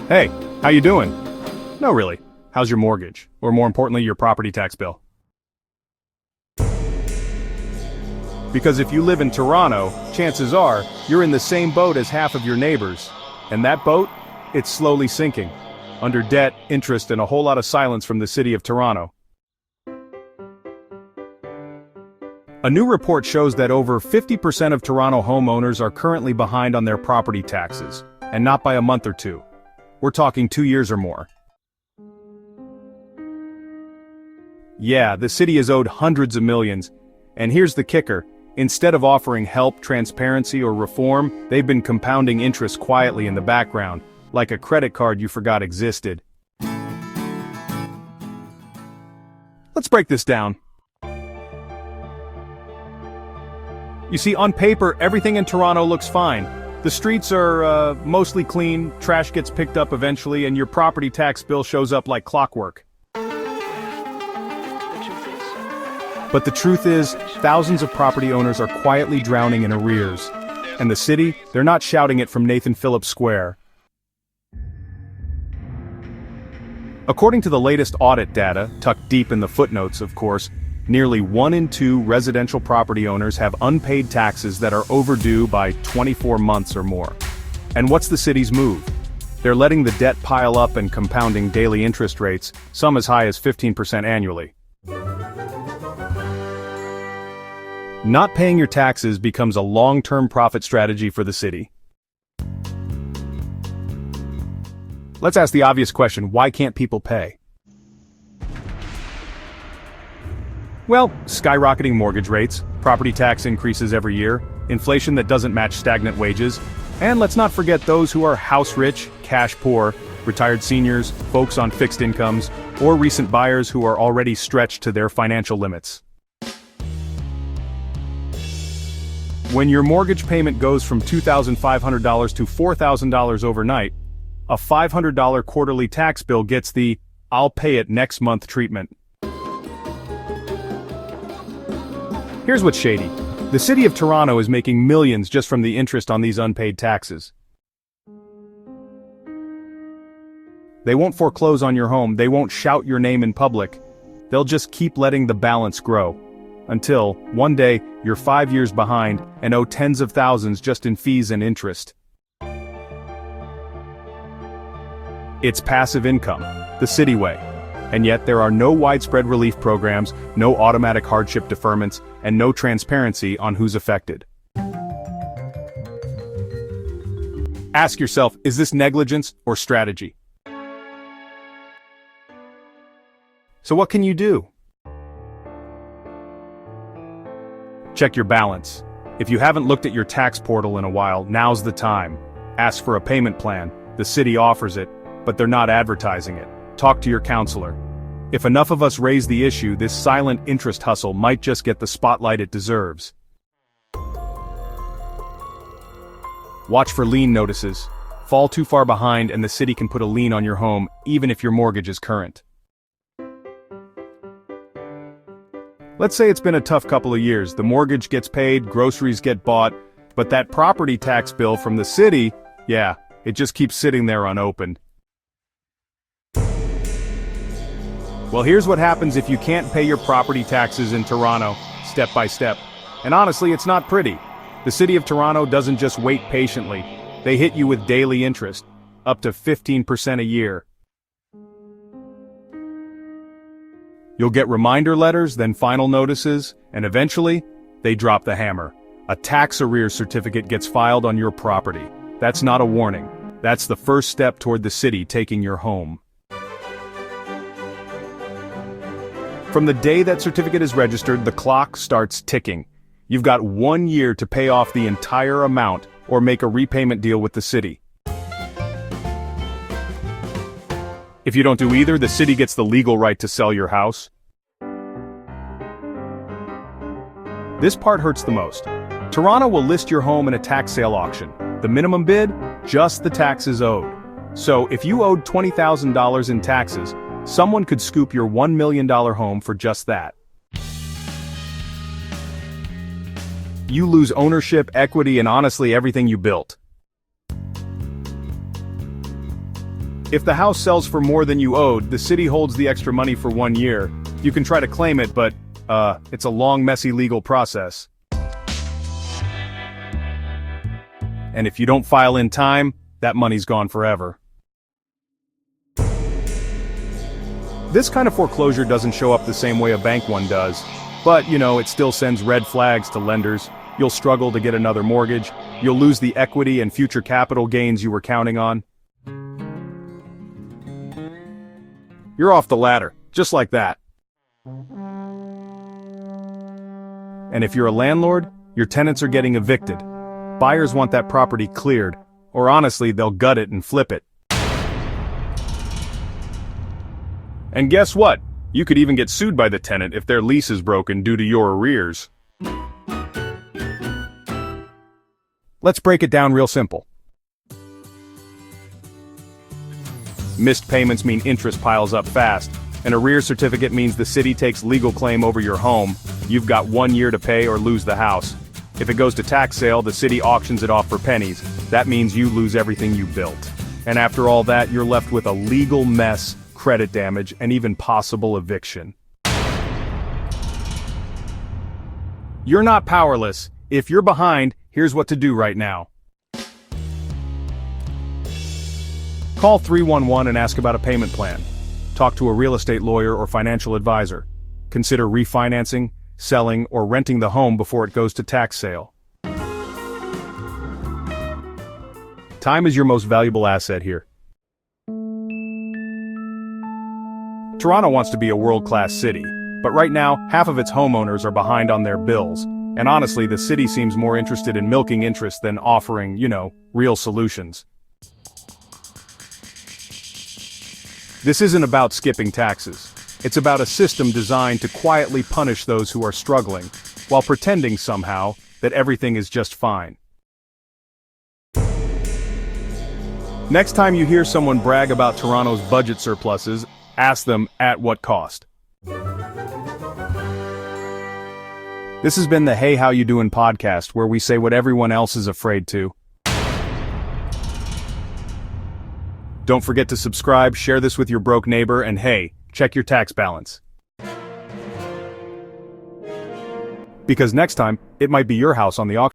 Hey, how you doing? No, really. How's your mortgage? Or more importantly, your property tax bill? Because if you live in Toronto, chances are you're in the same boat as half of your neighbors. And that boat? It's slowly sinking. Under debt, interest, and a whole lot of silence from the city of Toronto. A new report shows that over 50% of Toronto homeowners are currently behind on their property taxes, and not by a month or two. We're talking 2 years or more. Yeah, the city is owed hundreds of millions, and here's the kicker. Instead of offering help, transparency, or reform, they've been compounding interest quietly in the background, like a credit card you forgot existed. Let's break this down. You see, on paper, everything in Toronto looks fine. The streets are mostly clean, trash gets picked up eventually, and your property tax bill shows up like clockwork. But the truth is, thousands of property owners are quietly drowning in arrears. And the city, they're not shouting it from Nathan Phillips Square. According to the latest audit data, tucked deep in the footnotes, of course, nearly 1 in 2 residential property owners have unpaid taxes that are overdue by 24 months or more. And what's the city's move? They're letting the debt pile up and compounding daily interest rates, some as high as 15% annually. Not paying your taxes becomes a long-term profit strategy for the city. Let's ask the obvious question, why can't people pay? Well, skyrocketing mortgage rates, property tax increases every year, inflation that doesn't match stagnant wages, and let's not forget those who are house rich, cash poor, retired seniors, folks on fixed incomes, or recent buyers who are already stretched to their financial limits. When your mortgage payment goes from $2,500 to $4,000 overnight, a $500 quarterly tax bill gets the "I'll pay it next month" treatment. Here's what's shady. The city of Toronto is making millions just from the interest on these unpaid taxes. They won't foreclose on your home, they won't shout your name in public. They'll just keep letting the balance grow. Until, one day, you're 5 years behind and owe tens of thousands just in fees and interest. It's passive income, the city way. And yet there are no widespread relief programs, no automatic hardship deferments, and no transparency on who's affected. Ask yourself, is this negligence or strategy? So what can you do? Check your balance. If you haven't looked at your tax portal in a while, now's the time. Ask for a payment plan. The city offers it, but they're not advertising it. Talk to your counselor. If enough of us raise the issue, this silent interest hustle might just get the spotlight it deserves. Watch for lien notices. Fall too far behind and the city can put a lien on your home, even if your mortgage is current. Let's say it's been a tough couple of years. The mortgage gets paid, groceries get bought, but that property tax bill from the city, yeah, it just keeps sitting there unopened. Well, here's what happens if you can't pay your property taxes in Toronto, step by step. And honestly, it's not pretty. The city of Toronto doesn't just wait patiently. They hit you with daily interest, up to 15% a year. You'll get reminder letters, then final notices, and eventually, they drop the hammer. A tax arrears certificate gets filed on your property. That's not a warning. That's the first step toward the city taking your home. From the day that certificate is registered, the clock starts ticking. You've got 1 year to pay off the entire amount or make a repayment deal with the city. If you don't do either, the city gets the legal right to sell your house. This part hurts the most. Toronto will list your home in a tax sale auction. The minimum bid? Just the taxes owed. So if you owed $20,000 in taxes, someone could scoop your $1 million home for just that. You lose ownership, equity, and honestly everything you built. If the house sells for more than you owed, the city holds the extra money for 1 year. You can try to claim it, but, it's a long, messy legal process. And if you don't file in time, that money's gone forever. This kind of foreclosure doesn't show up the same way a bank one does. But, it still sends red flags to lenders. You'll struggle to get another mortgage. You'll lose the equity and future capital gains you were counting on. You're off the ladder, just like that. And if you're a landlord, your tenants are getting evicted. Buyers want that property cleared, or honestly, they'll gut it and flip it. And guess what? You could even get sued by the tenant if their lease is broken due to your arrears. Let's break it down real simple. Missed payments mean interest piles up fast. An arrears certificate means the city takes legal claim over your home. You've got 1 year to pay or lose the house. If it goes to tax sale, the city auctions it off for pennies. That means you lose everything you built. And after all that, you're left with a legal mess, credit damage, and even possible eviction. You're not powerless. If you're behind, here's what to do right now. Call 311 and ask about a payment plan. Talk to a real estate lawyer or financial advisor. Consider refinancing, selling, or renting the home before it goes to tax sale. Time is your most valuable asset here. Toronto wants to be a world-class city, but right now, half of its homeowners are behind on their bills. And honestly, the city seems more interested in milking interest than offering, real solutions. This isn't about skipping taxes. It's about a system designed to quietly punish those who are struggling, while pretending somehow that everything is just fine. Next time you hear someone brag about Toronto's budget surpluses, ask them at what cost. This has been the Hey How You Doin' podcast, where we say what everyone else is afraid to. Don't forget to subscribe, share this with your broke neighbor, and hey, check your tax balance. Because next time, it might be your house on the auction.